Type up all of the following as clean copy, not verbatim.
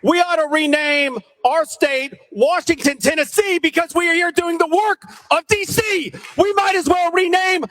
We ought to rename our state Washington, Tennessee, because we are here doing the work of D.C. We might as well rename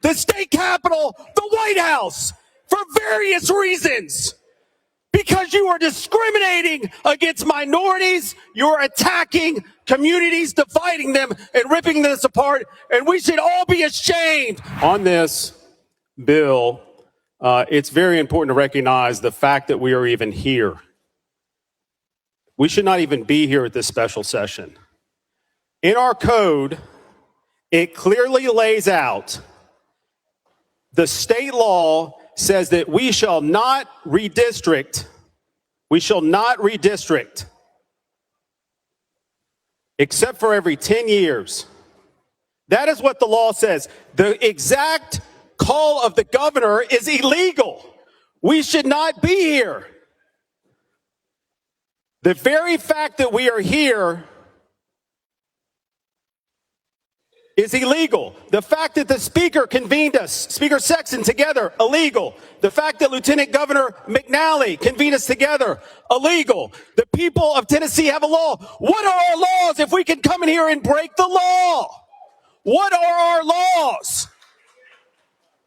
the state capital the White House for various reasons. Because you are discriminating against minorities, you're attacking communities, dividing them and ripping this apart, and we should all be ashamed. On this bill, it's very important to recognize the fact that we are even here. We should not even be here at this special session. In our code, it clearly lays out the state law says that we shall not redistrict. We shall not redistrict except for every 10 years. That is what the law says. The exact call of the governor is illegal. We should not be here. The very fact that we are here is illegal. The fact that the speaker convened us, Speaker Sexton, together, illegal. The fact that Lieutenant Governor McNally convened us together, illegal. The people of Tennessee have a law. What are our laws if we can come in here and break the law? What are our laws?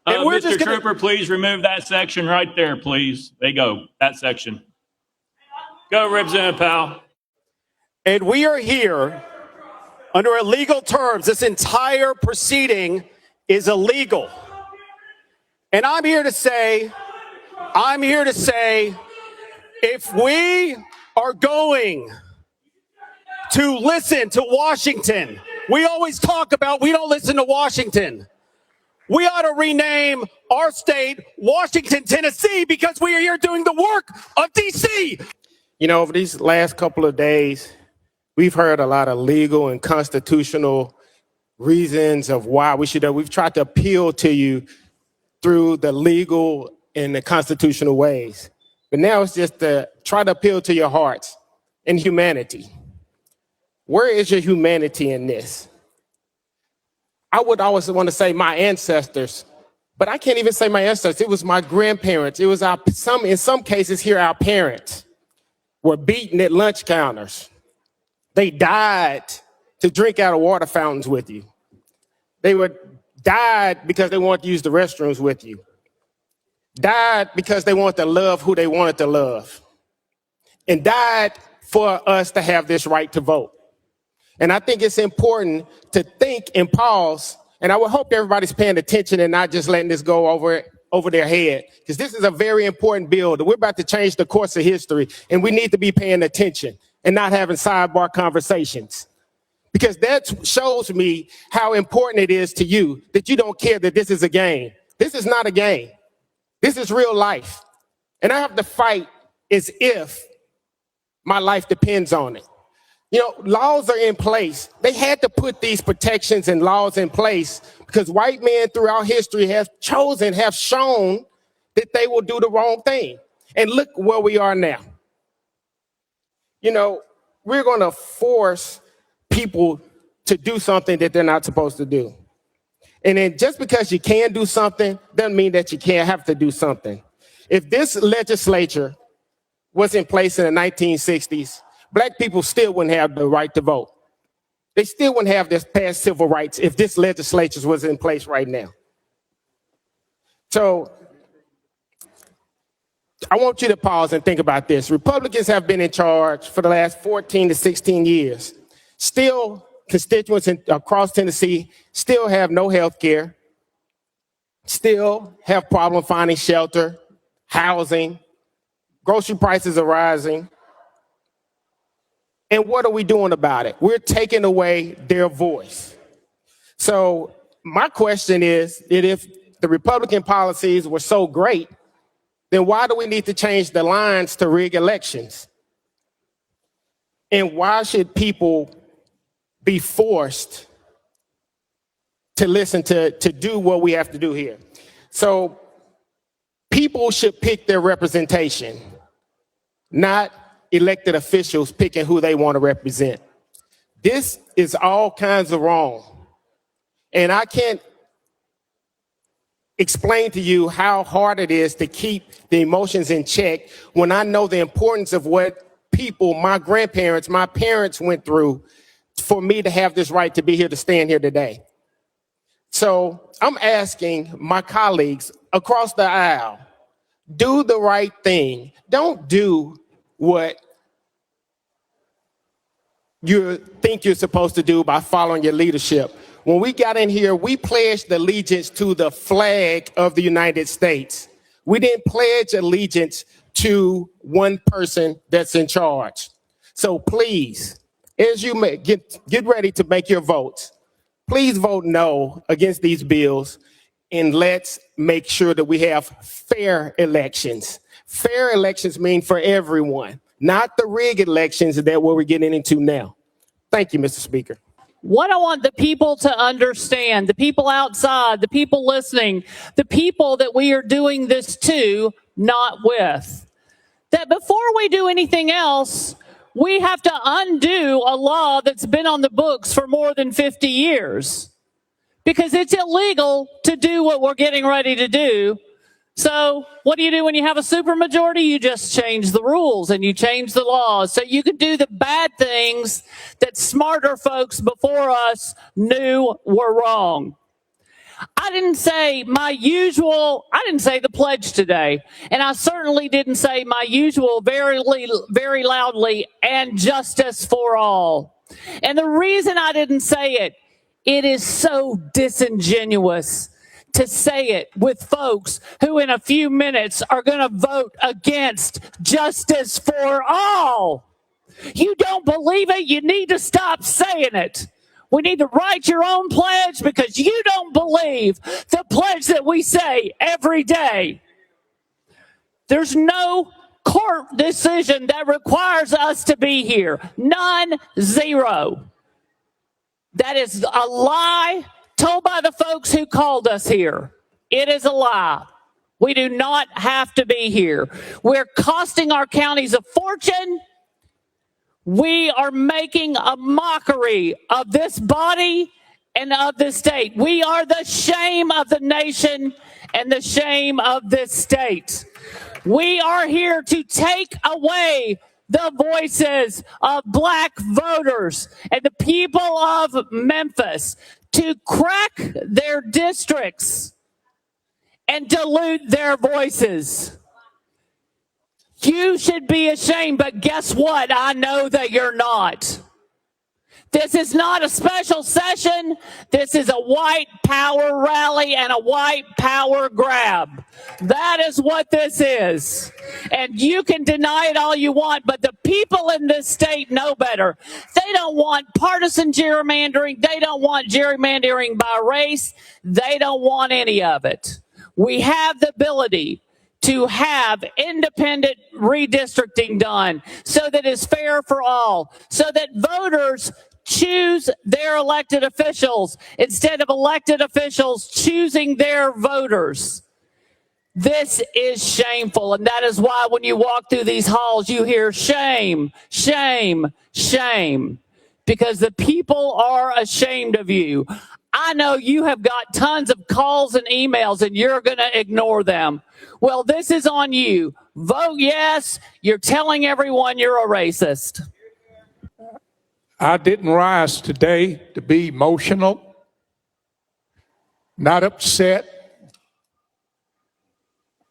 And we're Mr. Trooper, please remove that section right there, please. There you go, that section. Go, Representative Powell. And we are here under illegal terms. This entire proceeding is illegal. And I'm here to say, if we are going to listen to Washington, we always talk about we don't listen to Washington. We ought to rename our state Washington, Tennessee, because we are here doing the work of D.C. You know, over these last couple of days, we've heard a lot of legal and constitutional reasons of why we should. We've tried to appeal to you through the legal and the constitutional ways. But now it's just to try to appeal to your hearts and humanity. Where is your humanity in this? I would always want to say my ancestors, but I can't even say my ancestors. It was my grandparents. It was in some cases here, our parents were beaten at lunch counters. They died to drink out of water fountains with you. They died because they wanted to use the restrooms with you. Died because they wanted to love who they wanted to love. And died for us to have this right to vote. And I think it's important to think and pause. And I would hope everybody's paying attention and not just letting this go over their head, because this is a very important bill that we're about to change the course of history, and we need to be paying attention and not having sidebar conversations, because that shows me how important it is to you that you don't care that this is a game. This is not a game. This is real life. And I have to fight as if my life depends on it. You know, laws are in place. They had to put these protections and laws in place because white men throughout history have shown that they will do the wrong thing. And look where we are now. You know, we're going to force people to do something that they're not supposed to do. And then just because you can do something doesn't mean that you can't have to do something. If this legislature was in place in the 1960s, Black people still wouldn't have the right to vote. They still wouldn't have this past civil rights if this legislature was in place right now. So I want you to pause and think about this. Republicans have been in charge for the last 14 to 16 years. Still, constituents across Tennessee still have no health care, still have problem finding shelter, housing, grocery prices are rising. And what are we doing about it? We're taking away their voice. So my question is that if the Republican policies were so great, then why do we need to change the lines to rig elections? And why should people be forced to listen to do what we have to do here? So people should pick their representation, not elected officials picking who they want to represent. This is all kinds of wrong. And I can't explain to you how hard it is to keep the emotions in check when I know the importance of what people, my grandparents, my parents went through for me to have this right to be here, to stand here today. So I'm asking my colleagues across the aisle, do the right thing. Don't do what you think you're supposed to do by following your leadership. When we got in here, we pledged allegiance to the flag of the United States. We didn't pledge allegiance to one person that's in charge. So please, as you get ready to make your votes, please vote no against these bills, and let's make sure that we have fair elections. Fair elections mean for everyone, not the rigged elections that we're getting into now. Thank you, Mr. Speaker. What I want the people to understand, the people outside, the people listening, the people that we are doing this to, not with, that before we do anything else, we have to undo a law that's been on the books for more than 50 years. Because it's illegal to do what we're getting ready to do. So what do you do when you have a supermajority? You just change the rules and you change the laws so you can do the bad things that smarter folks before us knew were wrong. I didn't say the pledge today, and I certainly didn't say my usual very loudly, and justice for all. And the reason I didn't say it, it is so disingenuous to say it with folks who in a few minutes are going to vote against justice for all. You don't believe it? You need to stop saying it. We need to write your own pledge because you don't believe the pledge that we say every day. There's no court decision that requires us to be here. None, zero. That is a lie told by the folks who called us here. It is a lie. We do not have to be here. We're costing our counties a fortune. We are making a mockery of this body and of this state. We are the shame of the nation and the shame of this state. We are here to take away the voices of Black voters and the people of Memphis, to crack their districts and dilute their voices. You should be ashamed, but guess what? I know that you're not. This is not a special session. This is a white power rally and a white power grab. That is what this is. And you can deny it all you want, but the people in this state know better. They don't want partisan gerrymandering. They don't want gerrymandering by race. They don't want any of it. We have the ability to have independent redistricting done so that it's fair for all, so that voters choose their elected officials instead of elected officials choosing their voters. This is shameful, and that is why when you walk through these halls, you hear shame, shame, shame, because the people are ashamed of you. I know you have got tons of calls and emails, and you're going to ignore them. Well, this is on you. Vote yes. You're telling everyone you're a racist. I didn't rise today to be emotional, not upset.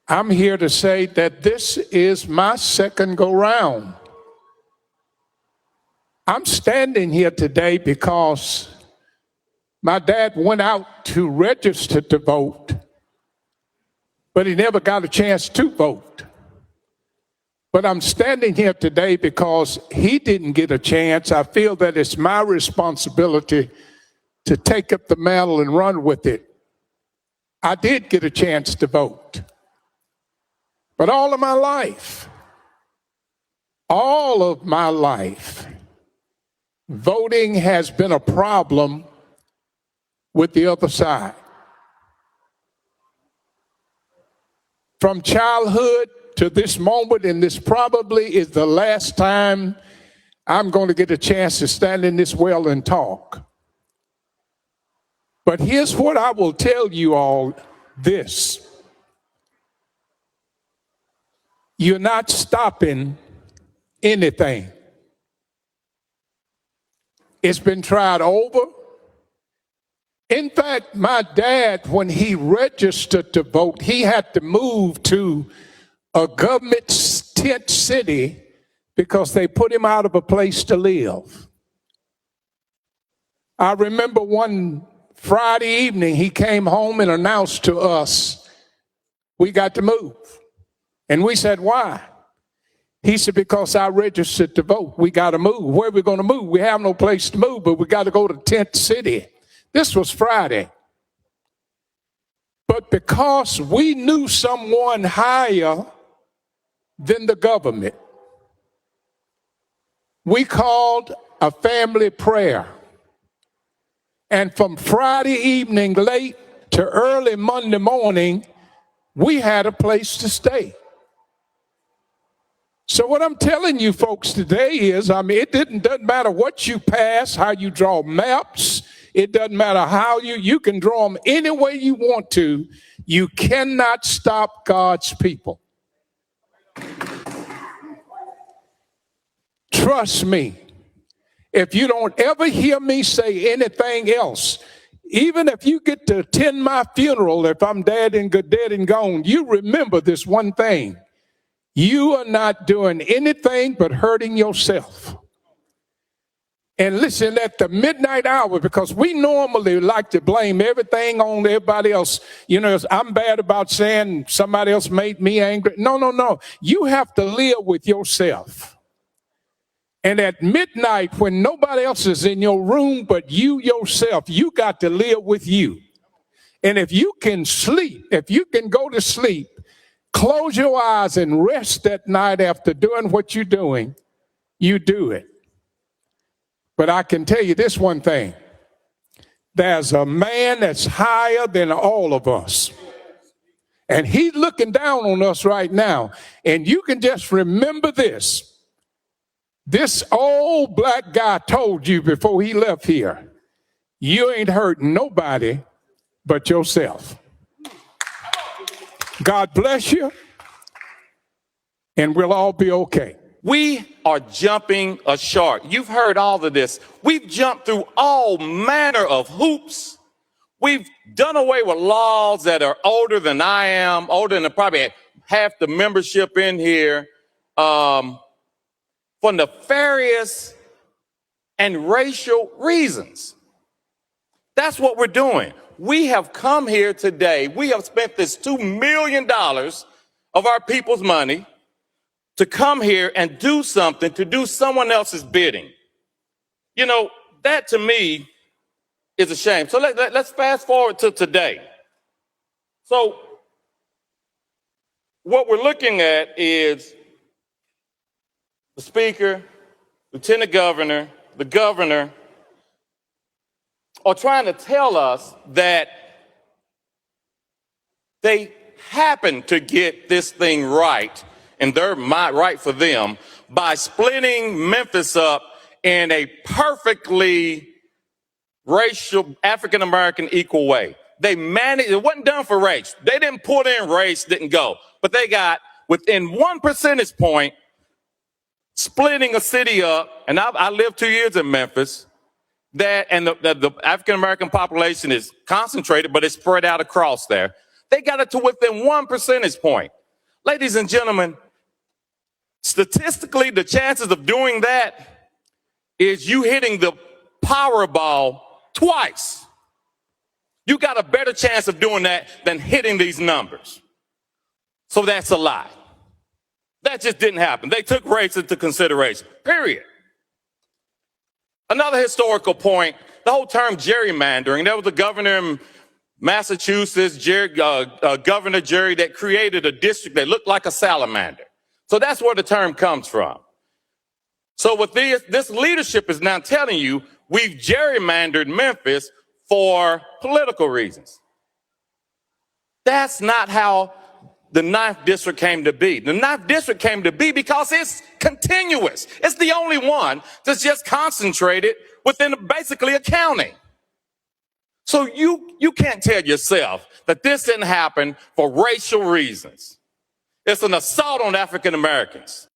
I'm here to say that this is my second go round. I'm standing here today because my dad went out to register to vote, but he never got a chance to vote. But I'm standing here today because he didn't get a chance. I feel that it's my responsibility to take up the mantle and run with it. I did get a chance to vote. But all of my life, voting has been a problem with the other side. From childhood to this moment, and this probably is the last time I'm going to get a chance to stand in this well and talk. But here's what I will tell you all this. You're not stopping anything. It's been tried over. In fact, my dad, when he registered to vote, he had to move to a government tent city because they put him out of a place to live. I remember one Friday evening, he came home and announced to us, we got to move. And we said, why? He said, because I registered to vote. We got to move. Where are we going to move? We have no place to move, but we got to go to tent city. This was Friday. But because we knew someone higher than the government, we called a family prayer. And from Friday evening late to early Monday morning, we had a place to stay. So what I'm telling you folks today is, it doesn't matter what you pass, how you draw maps. It doesn't matter how you can draw them any way you want to. You cannot stop God's people. Trust me. If you don't ever hear me say anything else, even if you get to attend my funeral, if I'm dead and gone, you remember this one thing. You are not doing anything but hurting yourself. And listen, at the midnight hour, because we normally like to blame everything on everybody else. You know, I'm bad about saying somebody else made me angry. No. You have to live with yourself. And at midnight, when nobody else is in your room but you yourself, you got to live with you. And if you can sleep, if you can go to sleep, close your eyes and rest that night after doing what you're doing, you do it. But I can tell you this one thing. There's a man that's higher than all of us. And he's looking down on us right now. And you can just remember this. This old black guy told you before he left here, you ain't hurting nobody but yourself. God bless you, and we'll all be okay. We are jumping a shark. You've heard all of this. We've jumped through all manner of hoops. We've done away with laws that are older than I am, older than probably half the membership in here, for nefarious and racial reasons. That's what we're doing. We have come here today. We have spent this $2 million of our people's money to come here and do something, to do someone else's bidding. You know, that to me is a shame. So let's fast forward to today. So what we're looking at is the Speaker, Lieutenant Governor, the Governor are trying to tell us that they happen to get this thing right, and they're right for them, by splitting Memphis up in a perfectly racial, African-American equal way. They managed, it wasn't done for race. They didn't put in race, didn't go. But they got, within 1 percentage point, splitting a city up, and I lived 2 years in Memphis, and the African-American population is concentrated, but it's spread out across there. They got it to within 1 percentage point. Ladies and gentlemen, statistically, the chances of doing that is you hitting the Powerball twice. You got a better chance of doing that than hitting these numbers. So that's a lie. That just didn't happen. They took race into consideration, period. Another historical point, the whole term gerrymandering. There was a governor in Massachusetts, Governor Jerry, that created a district that looked like a salamander. So that's where the term comes from. So what this leadership is now telling you, we've gerrymandered Memphis for political reasons. That's not how the 9th district came to be. The 9th district came to be because it's continuous. It's the only one that's just concentrated within basically a county. So you can't tell yourself that this didn't happen for racial reasons. It's an assault on African Americans.